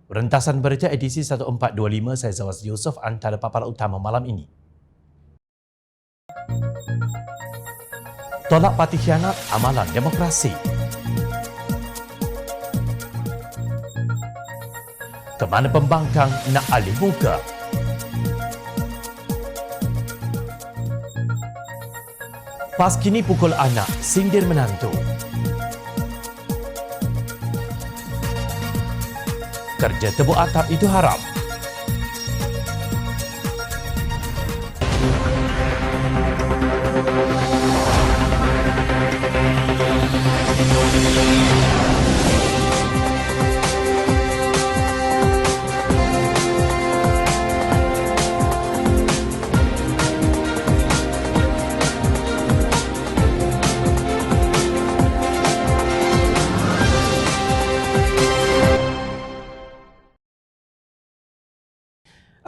Rentasan berita edisi 1425, saya Zawaz Yusof, antara paparan utama malam ini. Tolak parti khianat amalan demokrasi. Kemana pembangkang nak alih muka? Pas kini pukul anak, sindir menantu. Kerja tebuk atap itu haram.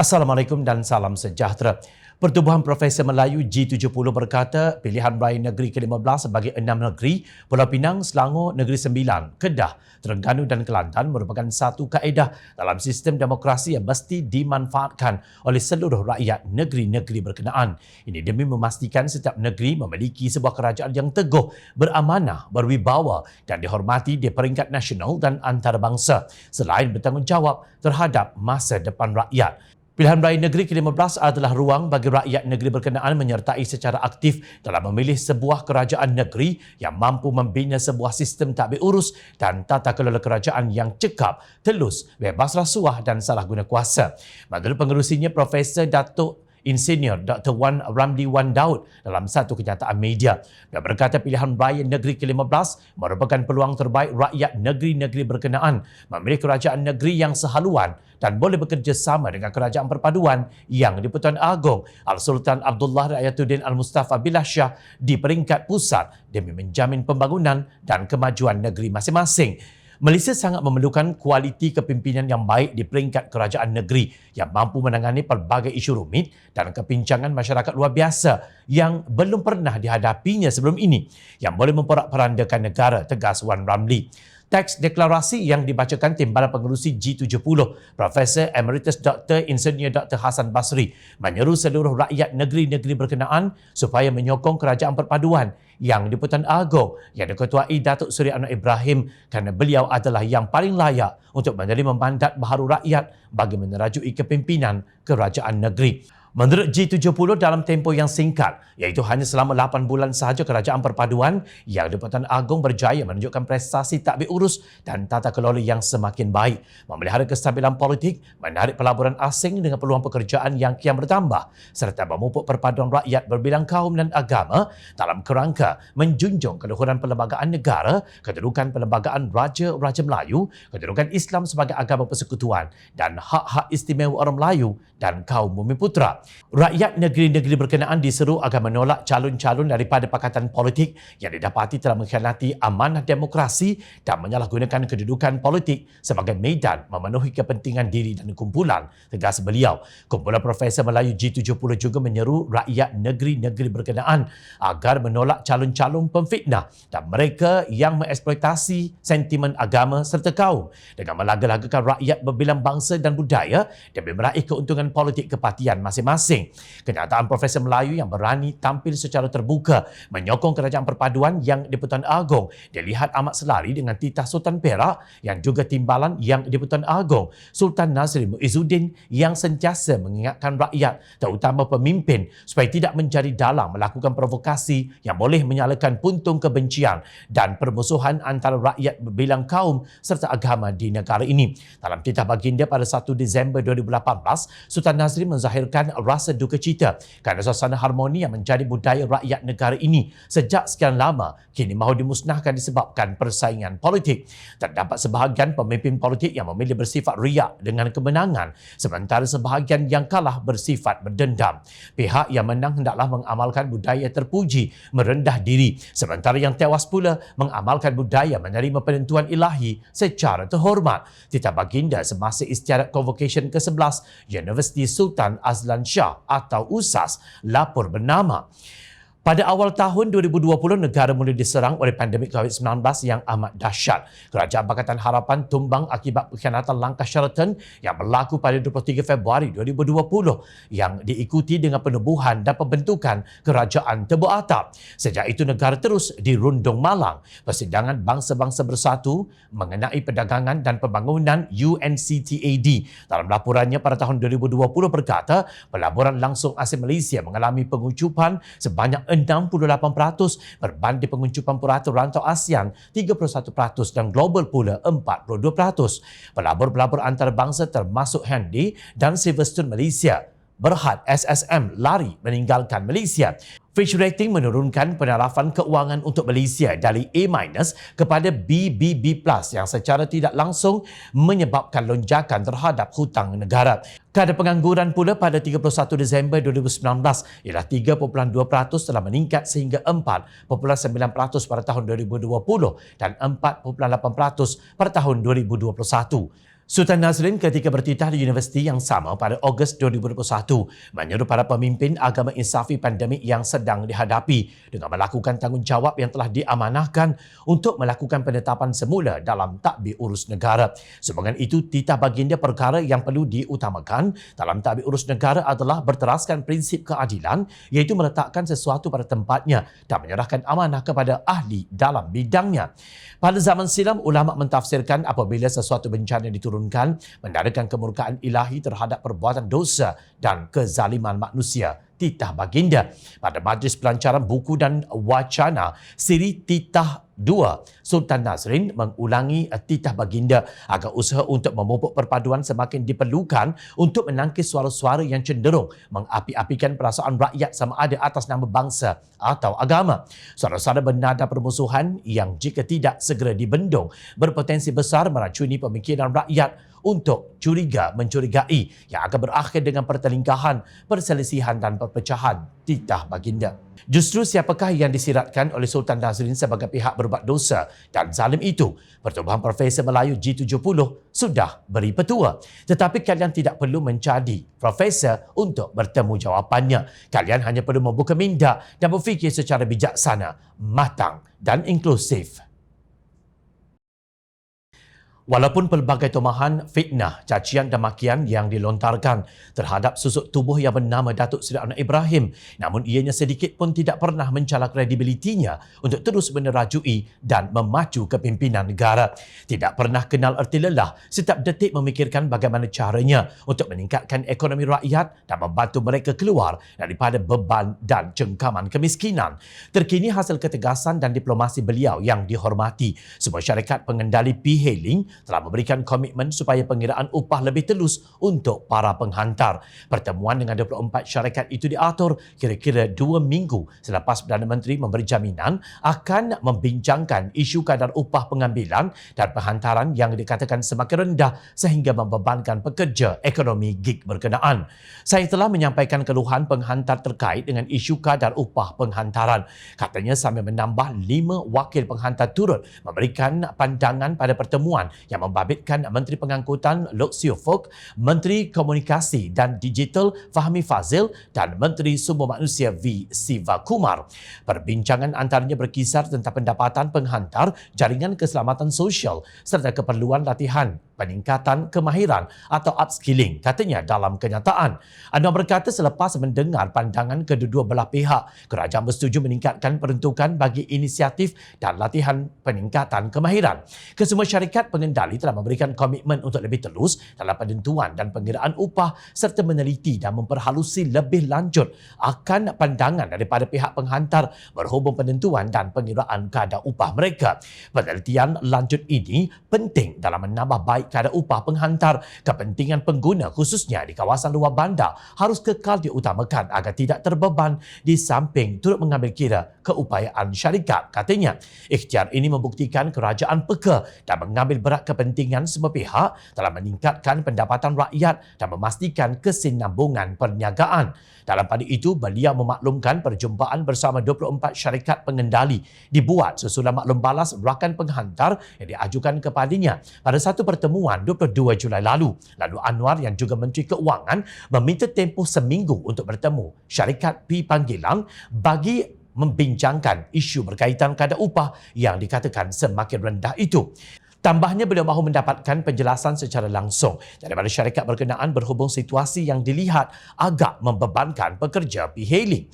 Assalamualaikum dan salam sejahtera. Pertubuhan Profesor Melayu G70 berkata pilihan raya negeri ke-15 bagi 6 negeri, Pulau Pinang, Selangor, Negeri Sembilan, Kedah, Terengganu dan Kelantan merupakan satu kaedah dalam sistem demokrasi yang mesti dimanfaatkan oleh seluruh rakyat negeri-negeri berkenaan. Ini demi memastikan setiap negeri memiliki sebuah kerajaan yang teguh, beramanah, berwibawa dan dihormati di peringkat nasional dan antarabangsa, selain bertanggungjawab terhadap masa depan rakyat. Pilihan raya negeri ke-15 adalah ruang bagi rakyat negeri berkenaan menyertai secara aktif dalam memilih sebuah kerajaan negeri yang mampu membina sebuah sistem tadbir urus dan tata kelola kerajaan yang cekap, telus, bebas rasuah dan salah guna kuasa. Menurut pengerusinya, Profesor Datuk Insinyur Dr. Wan Ramli Wan Daud dalam satu kenyataan media. Dia berkata pilihan raya negeri ke-15 merupakan peluang terbaik rakyat negeri-negeri berkenaan memilih kerajaan negeri yang sehaluan dan boleh bekerjasama dengan kerajaan perpaduan yang di-Pertuan Agong Al-Sultan Abdullah Rakyatuddin Al-Mustafa Billah Shah di peringkat pusat demi menjamin pembangunan dan kemajuan negeri masing-masing. Malaysia sangat memerlukan kualiti kepimpinan yang baik di peringkat kerajaan negeri yang mampu menangani pelbagai isu rumit dan kepincangan masyarakat luar biasa yang belum pernah dihadapinya sebelum ini yang boleh memporak-porandakan negara, tegas Wan Ramli. Teks deklarasi yang dibacakan Timbalan Pengerusi G70, Profesor Emeritus Dr. Insinyur Dr. Hassan Basri menyeru seluruh rakyat negeri-negeri berkenaan supaya menyokong kerajaan perpaduan yang di-Pertuan Agong yang diketuai Datuk Seri Anwar Ibrahim kerana beliau adalah yang paling layak untuk menerima mandat baharu rakyat bagi menerajui kepimpinan kerajaan negeri. Menurut G70, dalam tempoh yang singkat, iaitu hanya selama 8 bulan sahaja, kerajaan perpaduan yang di-Pertuan Agong berjaya menunjukkan prestasi tadbir urus dan tata kelola yang semakin baik, memelihara kestabilan politik, menarik pelaburan asing dengan peluang pekerjaan yang kian bertambah, serta memupuk perpaduan rakyat berbilang kaum dan agama dalam kerangka menjunjung keluhuran perlembagaan negara, kedudukan perlembagaan Raja-Raja Melayu, kedudukan Islam sebagai agama persekutuan dan hak-hak istimewa orang Melayu dan kaum Bumiputera. Rakyat negeri-negeri berkenaan diseru agar menolak calon-calon daripada pakatan politik yang didapati telah mengkhianati amanah demokrasi dan menyalahgunakan kedudukan politik sebagai medan memenuhi kepentingan diri dan kumpulan, tegas beliau. Kumpulan Profesor Melayu G70 juga menyeru rakyat negeri-negeri berkenaan agar menolak calon-calon pemfitnah dan mereka yang mengeksploitasi sentimen agama serta kaum dengan melaga-lagakan rakyat berbilang bangsa dan budaya demi meraih keuntungan politik kepartian masing-masing. Kenyataan Profesor Melayu yang berani tampil secara terbuka menyokong kerajaan perpaduan yang di-Pertuan Agong dilihat amat selari dengan titah Sultan Perak yang juga timbalan yang di-Pertuan Agong Sultan Nazri Muizzuddin yang sentiasa mengingatkan rakyat terutama pemimpin supaya tidak menjadi dalang melakukan provokasi yang boleh menyalakan puntung kebencian dan permusuhan antara rakyat berbilang kaum serta agama di negara ini. Dalam titah baginda pada 1 Disember 2018, Sultan Nazri menzahirkan rasa duka cita kerana suasana harmoni yang menjadi budaya rakyat negara ini sejak sekian lama kini mahu dimusnahkan disebabkan persaingan politik. Terdapat sebahagian pemimpin politik yang memilih bersifat riak dengan kemenangan, sementara sebahagian yang kalah bersifat berdendam. Pihak yang menang hendaklah mengamalkan budaya terpuji, merendah diri, sementara yang tewas pula mengamalkan budaya menerima penentuan ilahi secara terhormat. Titah baginda semasa istiadat Convocation ke-11 Universiti Sultan Azlan Shah atau USAS lapor bernama Pada awal tahun 2020, negara mula diserang oleh pandemik COVID-19 yang amat dahsyat. Kerajaan Pakatan Harapan tumbang akibat pengkhianatan langkah Sheraton yang berlaku pada 23 Februari 2020 yang diikuti dengan penubuhan dan pembentukan kerajaan teberatap. Sejak itu, negara terus dirundung malang. Persidangan Bangsa-Bangsa Bersatu mengenai perdagangan dan pembangunan UNCTAD dalam laporannya pada tahun 2020 berkata, pelaburan langsung asing Malaysia mengalami pengucupan sebanyak 68% berbanding penguncupan purata rantau ASEAN 31% dan global pula 42%. Pelabur-pelabur antarabangsa termasuk Handy dan Silverstone Malaysia Berhad SSM lari meninggalkan Malaysia. Fitch Rating menurunkan penarafan keuangan untuk Malaysia dari A- kepada BBB+ yang secara tidak langsung menyebabkan lonjakan terhadap hutang negara. Kadar pengangguran pula pada 31 Disember 2019 ialah 3.2% telah meningkat sehingga 4.9% pada tahun 2020 dan 4.8% pada tahun 2021. Sultan Nazrin ketika bertitah di universiti yang sama pada Ogos 2021 menyuruh para pemimpin agama insafi pandemik yang sedang dihadapi dengan melakukan tanggungjawab yang telah diamanahkan untuk melakukan penetapan semula dalam tadbir urus negara. Sumbangan itu titah baginda perkara yang perlu diutamakan dalam tadbir urus negara adalah berteraskan prinsip keadilan, iaitu meletakkan sesuatu pada tempatnya dan menyerahkan amanah kepada ahli dalam bidangnya. Pada zaman silam, ulama mentafsirkan apabila sesuatu bencana diturunkan, menandakan kemurkaan ilahi terhadap perbuatan dosa dan kezaliman manusia. Titah baginda. Pada majlis pelancaran buku dan wacana siri Titah 2, Sultan Nazrin mengulangi titah baginda agar usaha untuk memupuk perpaduan semakin diperlukan untuk menangkis suara-suara yang cenderung mengapi-apikan perasaan rakyat sama ada atas nama bangsa atau agama. Suara-suara bernada permusuhan yang jika tidak segera dibendung berpotensi besar meracuni pemikiran rakyat untuk curiga mencurigai yang akan berakhir dengan pertelingkahan, perselisihan dan perpecahan. Titah baginda. Justru siapakah yang disiratkan oleh Sultan Nazrin sebagai pihak berbuat dosa dan zalim itu? Pertubuhan Profesor Melayu G70 sudah beri petua. Tetapi kalian tidak perlu mencari Profesor untuk bertemu jawapannya. Kalian hanya perlu membuka minda dan berfikir secara bijaksana, matang dan inklusif. Walaupun pelbagai tomahan, fitnah, cacian dan makian yang dilontarkan terhadap susuk tubuh yang bernama Datuk Seri Anwar Ibrahim, namun ianya sedikit pun tidak pernah mencela kredibilitinya untuk terus menerajui dan memacu kepimpinan negara. Tidak pernah kenal erti lelah, setiap detik memikirkan bagaimana caranya untuk meningkatkan ekonomi rakyat dan membantu mereka keluar daripada beban dan cengkaman kemiskinan. Terkini hasil ketegasan dan diplomasi beliau yang dihormati, semua syarikat pengendali P-hailing telah memberikan komitmen supaya pengiraan upah lebih telus untuk para penghantar. Pertemuan dengan 24 syarikat itu diatur kira-kira 2 minggu selepas Perdana Menteri memberi jaminan akan membincangkan isu kadar upah pengambilan dan penghantaran yang dikatakan semakin rendah sehingga membebankan pekerja ekonomi gig berkenaan. Saya telah menyampaikan keluhan penghantar terkait dengan isu kadar upah penghantaran. Katanya sambil menambah 5 wakil penghantar turut memberikan pandangan pada pertemuan yang membabitkan Menteri Pengangkutan Lok Siu Fook, Menteri Komunikasi dan Digital Fahmi Fazil dan Menteri Sumber Manusia V. Siva Kumar. Perbincangan antaranya berkisar tentang pendapatan penghantar, jaringan keselamatan sosial serta keperluan latihan, peningkatan kemahiran atau upskilling, katanya dalam kenyataan. Anwar berkata selepas mendengar pandangan kedua-dua belah pihak, kerajaan bersetuju meningkatkan peruntukan bagi inisiatif dan latihan peningkatan kemahiran. Kesemua syarikat pengendali telah memberikan komitmen untuk lebih telus dalam penentuan dan pengiraan upah serta meneliti dan memperhalusi lebih lanjut akan pandangan daripada pihak penghantar berhubung penentuan dan pengiraan kadar upah mereka. Penelitian lanjut ini penting dalam menambah baik kadar upah penghantar. Kepentingan pengguna khususnya di kawasan luar bandar harus kekal diutamakan agar tidak terbeban di samping turut mengambil kira keupayaan syarikat, katanya. Ikhtiar ini membuktikan kerajaan peka dan mengambil berat kepentingan semua pihak dalam meningkatkan pendapatan rakyat dan memastikan kesinambungan perniagaan. Dalam pada itu, beliau memaklumkan perjumpaan bersama 24 syarikat pengendali dibuat sesudah maklum balas rakan penghantar yang diajukan kepadanya pada satu pertemuan 22 Julai lalu. Lalu Anwar yang juga Menteri Keuangan meminta tempoh seminggu untuk bertemu syarikat P panggilan bagi membincangkan isu berkaitan kadar upah yang dikatakan semakin rendah itu. Tambahnya, beliau mahu mendapatkan penjelasan secara langsung daripada syarikat berkenaan berhubung situasi yang dilihat agak membebankan pekerja e-hailing.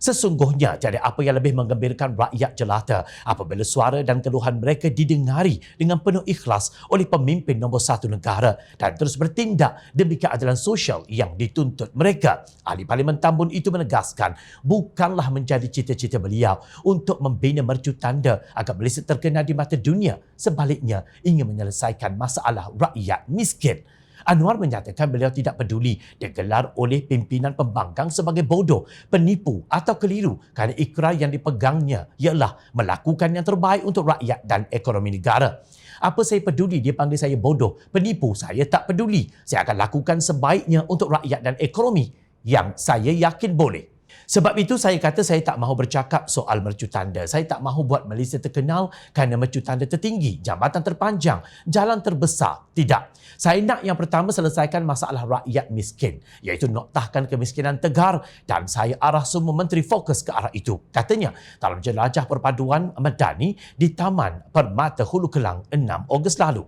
Sesungguhnya tiada apa yang lebih menggembirakan rakyat jelata apabila suara dan keluhan mereka didengari dengan penuh ikhlas oleh pemimpin nombor satu negara dan terus bertindak demi keadilan sosial yang dituntut mereka. Ahli Parlimen Tambun itu menegaskan bukanlah menjadi cita-cita beliau untuk membina mercu tanda agar Malaysia terkenal di mata dunia. Sebaliknya, ingin menyelesaikan masalah rakyat miskin. Anwar menyatakan beliau tidak peduli digelar oleh pimpinan pembangkang sebagai bodoh, penipu atau keliru kerana ikrar yang dipegangnya ialah melakukan yang terbaik untuk rakyat dan ekonomi negara. Apa saya peduli dia panggil saya bodoh, penipu, saya tak peduli. Saya akan lakukan sebaiknya untuk rakyat dan ekonomi yang saya yakin boleh. Sebab itu saya kata saya tak mahu bercakap soal mercu tanda. Saya tak mahu buat Malaysia terkenal kerana mercu tanda tertinggi, jabatan terpanjang, jalan terbesar. Tidak. Saya nak yang pertama selesaikan masalah rakyat miskin, iaitu noktahkan kemiskinan tegar dan saya arah semua menteri fokus ke arah itu. Katanya dalam jelajah perpaduan Madani di Taman Permata Hulu Kelang 6 Ogos lalu.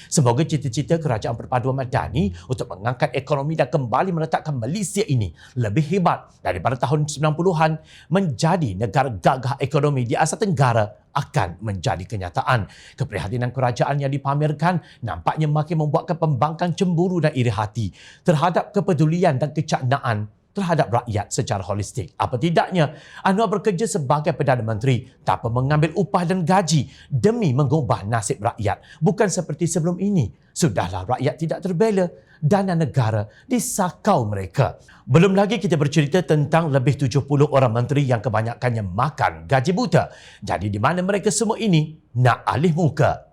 Semoga cita-cita Kerajaan Perpaduan Madani untuk mengangkat ekonomi dan kembali meletakkan Malaysia ini lebih hebat daripada tahun 90-an menjadi negara gagah ekonomi di Asia Tenggara akan menjadi kenyataan. Keprihatinan kerajaan yang dipamerkan nampaknya makin membuatkan pembangkang cemburu dan iri hati terhadap kepedulian dan kecaknaan terhadap rakyat secara holistik. Apa tidaknya, Anwar bekerja sebagai Perdana Menteri tanpa mengambil upah dan gaji demi mengubah nasib rakyat. Bukan seperti sebelum ini. Sudahlah rakyat tidak terbela, dana negara disakau mereka. Belum lagi kita bercerita tentang lebih 70 orang menteri yang kebanyakannya makan gaji buta. Jadi di mana mereka semua ini nak alih muka?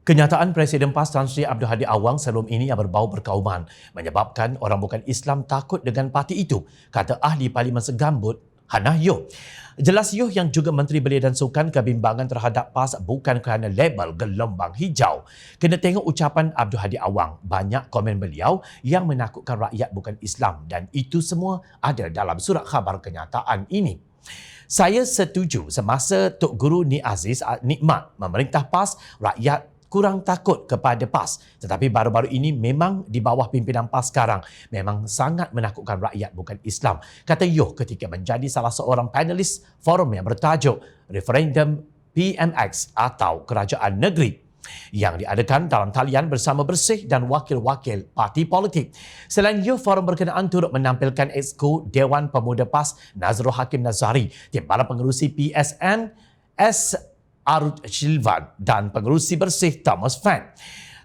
Kenyataan Presiden PAS Tan Sri Abdul Hadi Awang sebelum ini yang berbau berkauman menyebabkan orang bukan Islam takut dengan parti itu, kata ahli Parlimen Segambut Hannah Yeoh. Jelas Yeoh yang juga Menteri Belia dan Sukan kebimbangan terhadap PAS bukan kerana label gelombang hijau. Kena tengok ucapan Abdul Hadi Awang. Banyak komen beliau yang menakutkan rakyat bukan Islam dan itu semua ada dalam surat khabar kenyataan ini. Saya setuju semasa Tok Guru Ni Aziz Nikmat memerintah PAS, rakyat kurang takut kepada PAS. Tetapi baru-baru ini memang di bawah pimpinan PAS sekarang memang sangat menakutkan rakyat bukan Islam, kata Yeoh ketika menjadi salah seorang panelis forum yang bertajuk Referendum PMX atau Kerajaan Negeri yang diadakan dalam talian bersama Bersih dan wakil-wakil parti politik. Selain Yeoh, forum berkenaan turut menampilkan Exco Dewan Pemuda PAS Nazrul Hakim Nazari, Timbalan Pengerusi PSN Arut Shilvan dan Pengerusi Bersih Thomas Fan.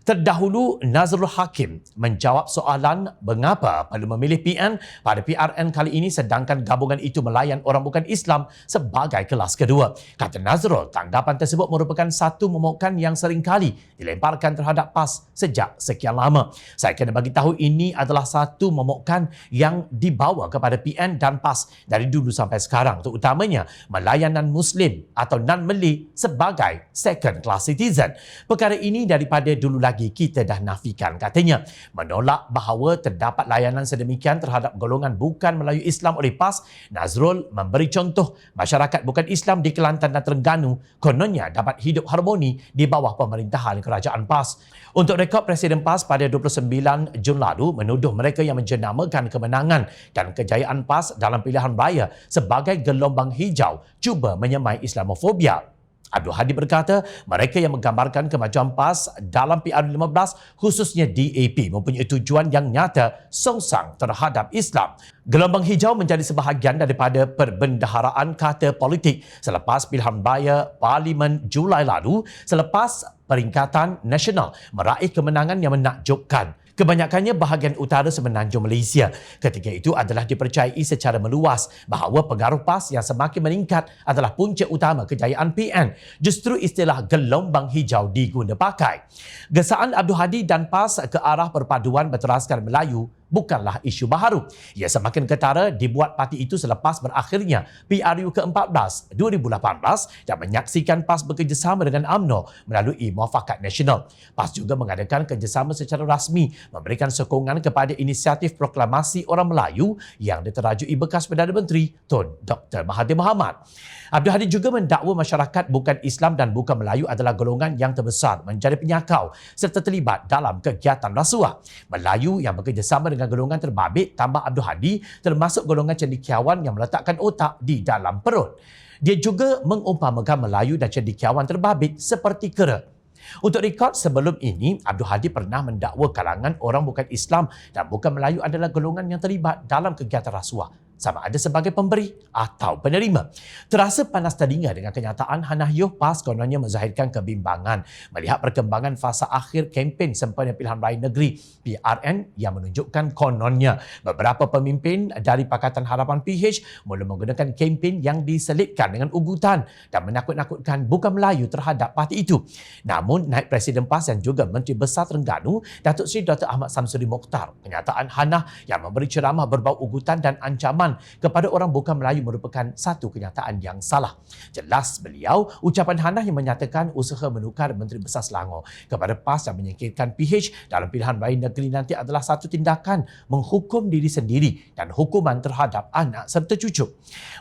Terdahulu, Nazrul Hakim menjawab soalan mengapa perlu memilih PN pada PRN kali ini sedangkan gabungan itu melayan orang bukan Islam sebagai kelas kedua. Kata Nazrul, tanggapan tersebut merupakan satu momokan yang seringkali dilemparkan terhadap PAS sejak sekian lama. Saya kena bagi tahu ini adalah satu momokan yang dibawa kepada PN dan PAS dari dulu sampai sekarang, terutamanya melayanan Muslim atau non-Malay sebagai second class citizen. Perkara ini daripada dulu lagi kita dah nafikan, katanya. Menolak bahawa terdapat layanan sedemikian terhadap golongan bukan Melayu Islam oleh PAS, Nazrul memberi contoh masyarakat bukan Islam di Kelantan dan Terengganu kononnya dapat hidup harmoni di bawah pemerintahan kerajaan PAS. Untuk rekod, Presiden PAS pada 29 Jun lalu menuduh mereka yang menjenamakan kemenangan dan kejayaan PAS dalam pilihan raya sebagai gelombang hijau cuba menyemai Islamofobia. Abdul Hadi berkata mereka yang menggambarkan kemajuan PAS dalam PR15 khususnya DAP mempunyai tujuan yang nyata songsang terhadap Islam. Gelombang hijau menjadi sebahagian daripada perbendaharaan kata politik selepas pilihan raya Parlimen Julai lalu selepas Peringkatan Nasional meraih kemenangan yang menakjubkan. Kebanyakannya bahagian utara semenanjung Malaysia. Ketika itu adalah dipercayai secara meluas bahawa pengaruh PAS yang semakin meningkat adalah punca utama kejayaan PN. Justru istilah gelombang hijau diguna pakai. Gesaan Abdul Hadi dan PAS ke arah perpaduan berteraskan Melayu bukanlah isu baharu. Ia semakin ketara dibuat parti itu selepas berakhirnya PRU ke-14 2018 dan menyaksikan PAS bekerjasama dengan UMNO melalui Muafakat Nasional. PAS juga mengadakan kerjasama secara rasmi memberikan sokongan kepada inisiatif proklamasi orang Melayu yang diterajui bekas Perdana Menteri Tun Dr. Mahathir Mohamad. Abdul Hadi juga mendakwa masyarakat bukan Islam dan bukan Melayu adalah golongan yang terbesar menjadi penyakau serta terlibat dalam kegiatan rasuah. Melayu yang bekerjasama dengan golongan terbabit, tambah Abdul Hadi, termasuk golongan cendekiawan yang meletakkan otak di dalam perut. Dia juga mengumpamakan Melayu dan cendekiawan terbabit seperti kera. Untuk rekod, sebelum ini, Abdul Hadi pernah mendakwa kalangan orang bukan Islam dan bukan Melayu adalah golongan yang terlibat dalam kegiatan rasuah, sama ada sebagai pemberi atau penerima. Terasa panas telinga dengan kenyataan Hannah Yeoh PAS kononnya menzahirkan kebimbangan melihat perkembangan fasa akhir kempen sempena pilihan raya negeri PRN yang menunjukkan kononnya beberapa pemimpin dari Pakatan Harapan PH mula menggunakan kempen yang diselitkan dengan ugutan dan menakut-nakutkan bukan Melayu terhadap parti itu. Namun, Naib Presiden PAS yang juga Menteri Besar Terengganu, Datuk Seri Dr. Ahmad Samsuri Mokhtar, kenyataan Hannah yang memberi ceramah berbau ugutan dan ancaman kepada orang bukan Melayu merupakan satu kenyataan yang salah. Jelas beliau, ucapan Hannah yang menyatakan usaha menukar Menteri Besar Selangor kepada PAS dan menyingkirkan PH dalam pilihan raya negeri nanti adalah satu tindakan menghukum diri sendiri dan hukuman terhadap anak serta cucu.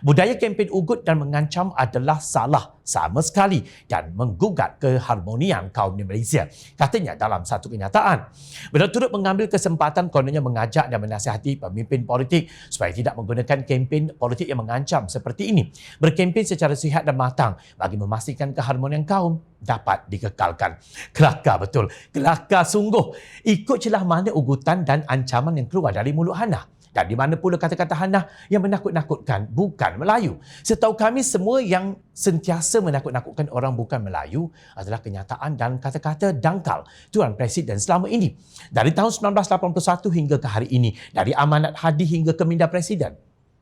Budaya kempen ugut dan mengancam adalah salah sama sekali dan menggugat keharmonian kaum di Malaysia, katanya dalam satu kenyataan. Beliau turut mengambil kesempatan kononnya mengajak dan menasihati pemimpin politik supaya tidak menggunakan kempen politik yang mengancam seperti ini. Berkempen secara sihat dan matang bagi memastikan keharmonian kaum dapat dikekalkan. Kelakar betul, kelakar sungguh. Ikut celah mana ugutan dan ancaman yang keluar dari mulut Hannah? Dan di mana pula kata-kata Hannah yang menakut-nakutkan bukan Melayu? Setahu kami, semua yang sentiasa menakut-nakutkan orang bukan Melayu adalah kenyataan dan kata-kata dangkal Tuan Presiden selama ini. Dari tahun 1981 hingga ke hari ini, dari amanat Hadi hingga ke minda Presiden,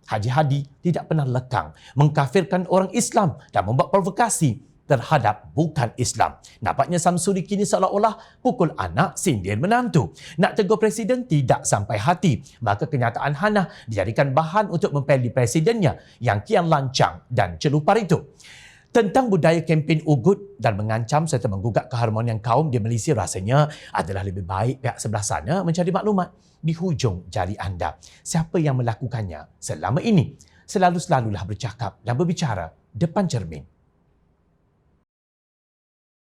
Haji Hadi tidak pernah lekang mengkafirkan orang Islam dan membuat provokasi terhadap bukan Islam. Nampaknya Samsuri kini seolah-olah pukul anak sindir menantu. Nak tegur Presiden tidak sampai hati. Maka kenyataan Hannah dijadikan bahan untuk mempeli Presidennya yang kian lancang dan celupar itu. Tentang budaya kempen ugut dan mengancam serta menggugat keharmonian kaum di Malaysia, rasanya adalah lebih baik pihak sebelah sana mencari maklumat di hujung jari anda. Siapa yang melakukannya selama ini? Selalulah bercakap dan berbicara depan cermin.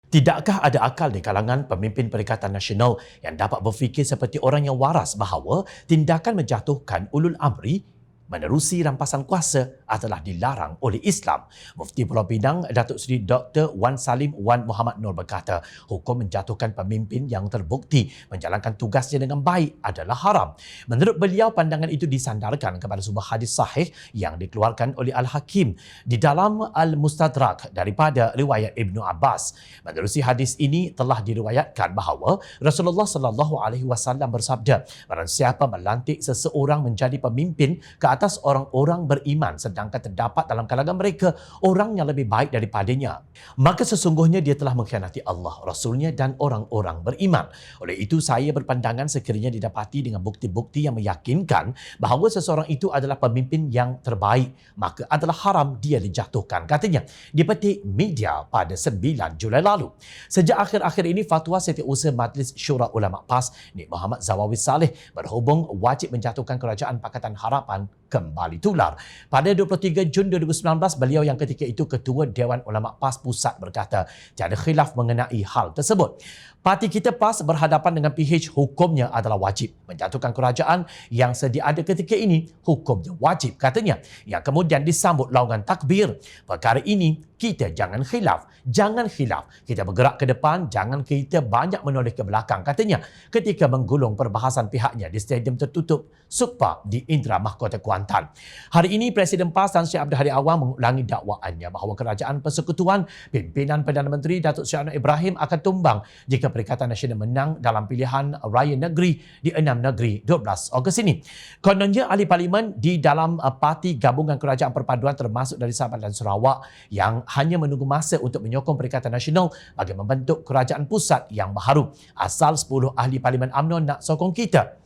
Tidakkah ada akal di kalangan pemimpin Perikatan Nasional yang dapat berfikir seperti orang yang waras bahawa tindakan menjatuhkan ulul amri menerusi rampasan kuasa adalah dilarang oleh Islam? Mufti Pulau Pinang, Datuk Seri Dr. Wan Salim Wan Muhammad Nur berkata, hukum menjatuhkan pemimpin yang terbukti menjalankan tugasnya dengan baik adalah haram. Menurut beliau, pandangan itu disandarkan kepada sebuah hadis sahih yang dikeluarkan oleh Al-Hakim di dalam Al-Mustadrak daripada riwayat Ibnu Abbas. Menerusi hadis ini telah diriwayatkan bahawa Rasulullah SAW bersabda, barang siapa melantik seseorang menjadi pemimpin ke atas orang-orang beriman sedangkan terdapat dalam kalangan mereka orang yang lebih baik daripadanya, maka sesungguhnya dia telah mengkhianati Allah, Rasulnya dan orang-orang beriman. Oleh itu, saya berpandangan sekiranya didapati dengan bukti-bukti yang meyakinkan bahawa seseorang itu adalah pemimpin yang terbaik, maka adalah haram dia dijatuhkan, katanya dipetik media pada 9 Julai lalu. Sejak akhir-akhir ini, Fatwa Setiausaha Majlis Syura Ulama PAS Nik Muhammad Zawawi Saleh berhubung wajib menjatuhkan Kerajaan Pakatan Harapan kembali tular. Pada 23 Jun 2019, beliau yang ketika itu Ketua Dewan Ulama PAS Pusat berkata, tiada khilaf mengenai hal tersebut. Parti kita PAS berhadapan dengan PH, hukumnya adalah wajib. Menjatuhkan kerajaan yang sedia ada ketika ini, hukumnya wajib, katanya. Yang kemudian disambut laungan takbir. Perkara ini kita jangan khilaf. Jangan khilaf. Kita bergerak ke depan, jangan kita banyak menoleh ke belakang, katanya ketika menggulung perbahasan pihaknya di stadium tertutup Sukpa di Indra Mahkota Kuantan. Hari ini, Presiden PAS Tan Sri Abdul Hadi Awang mengulangi dakwaannya bahawa Kerajaan Persekutuan pimpinan Perdana Menteri Datuk Seri Anwar Ibrahim akan tumbang jika Perikatan Nasional menang dalam pilihan raya negeri di 6 negeri 12 Ogos ini. Kononnya, ahli parlimen di dalam parti gabungan Kerajaan Perpaduan termasuk dari Sabah dan Sarawak yang hanya menunggu masa untuk menyokong Perikatan Nasional bagi membentuk kerajaan pusat yang baharu. Asal 10 ahli parlimen UMNO nak sokong kita.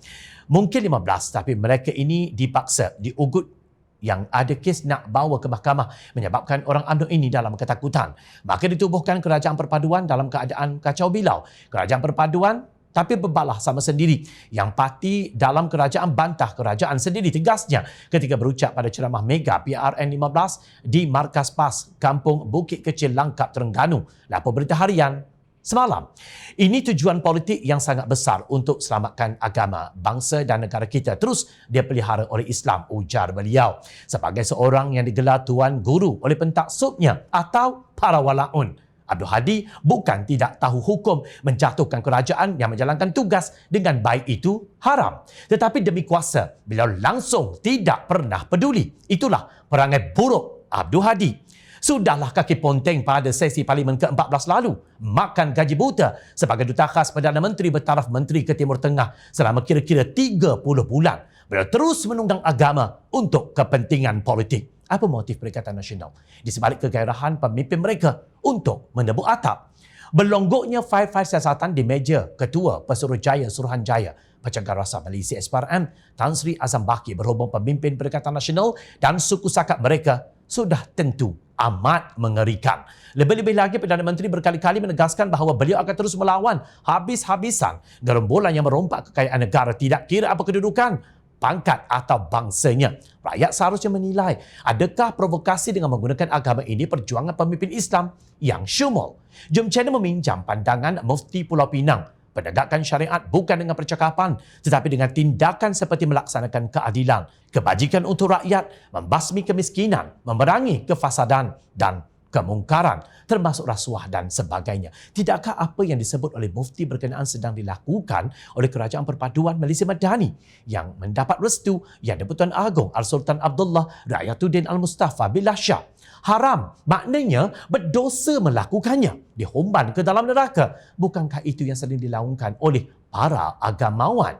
Mungkin 15, tapi mereka ini dipaksa, diugut yang ada kes nak bawa ke mahkamah menyebabkan orang UMNO ini dalam ketakutan. Maka ditubuhkan kerajaan perpaduan dalam keadaan kacau bilau. Kerajaan perpaduan tapi berbalah sama sendiri. Yang parti dalam kerajaan bantah kerajaan sendiri tegasnya ketika berucap pada ceramah mega PRN 15 di Markas PAS Kampung Bukit Kecil Langkap Terengganu. Lapor Berita Harian semalam. Ini tujuan politik yang sangat besar untuk selamatkan agama, bangsa dan negara kita. Terus dia pelihara oleh Islam, ujar beliau. Sebagai seorang yang digelar Tuan Guru oleh pentaksubnya atau para walaun, Abdul Hadi bukan tidak tahu hukum menjatuhkan kerajaan yang menjalankan tugas dengan baik itu haram. Tetapi demi kuasa, beliau langsung tidak pernah peduli. Itulah perangai buruk Abdul Hadi. Sudahlah kaki ponteng pada sesi Parlimen ke-14 lalu. Makan gaji buta sebagai duta khas Perdana Menteri bertaraf Menteri ke Timur Tengah selama kira-kira 30 bulan. Beliau terus menunggang agama untuk kepentingan politik. Apa motif Perikatan Nasional di sebalik kegairahan pemimpin mereka untuk menebuk atap? Berlonggoknya fail-fail siasatan di meja Ketua Pesuruhjaya Suruhanjaya Pencegahan Rasa Malaysia SPRM Tan Sri Azam Baki berhubung pemimpin Perikatan Nasional dan suku sakat mereka sudah tentu amat mengerikan. Lebih-lebih lagi Perdana Menteri berkali-kali menegaskan bahawa beliau akan terus melawan habis-habisan gerombolan yang merompak kekayaan negara tidak kira apa kedudukan, pangkat atau bangsanya. Rakyat seharusnya menilai adakah provokasi dengan menggunakan agama ini perjuangan pemimpin Islam yang syumul. Jom channel meminjam pandangan Mufti Pulau Pinang. Penegakan syariat bukan dengan percakapan tetapi dengan tindakan seperti melaksanakan keadilan, kebajikan untuk rakyat, membasmi kemiskinan, memerangi kefasadan dan kemungkaran termasuk rasuah dan sebagainya. Tidakkah apa yang disebut oleh Mufti berkenaan sedang dilakukan oleh Kerajaan Perpaduan Malaysia Madani yang mendapat restu Yang di-Pertuan Agong Al-Sultan Abdullah Rayatuddin Al-Mustafa Billah Shah? Haram, maknanya berdosa melakukannya, dihumban ke dalam neraka. Bukankah itu yang sering dilaungkan oleh para agamawan?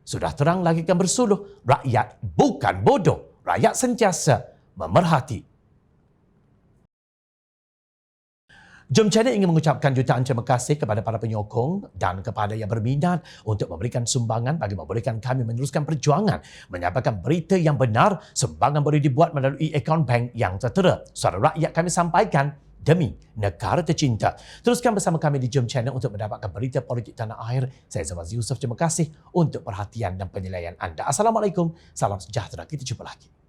Sudah terang lagi kan bersuluh, rakyat bukan bodoh, rakyat sentiasa memerhati. Jom Channel ingin mengucapkan jutaan terima kasih kepada para penyokong dan kepada yang berminat untuk memberikan sumbangan bagi membolehkan kami meneruskan perjuangan menyampaikan berita yang benar. Sumbangan boleh dibuat melalui akaun bank yang tertera. Suara rakyat kami sampaikan demi negara tercinta. Teruskan bersama kami di Jom Channel untuk mendapatkan berita politik tanah air. Saya Zawaz Yusof, terima kasih untuk perhatian dan penilaian anda. Assalamualaikum, salam sejahtera, kita jumpa lagi.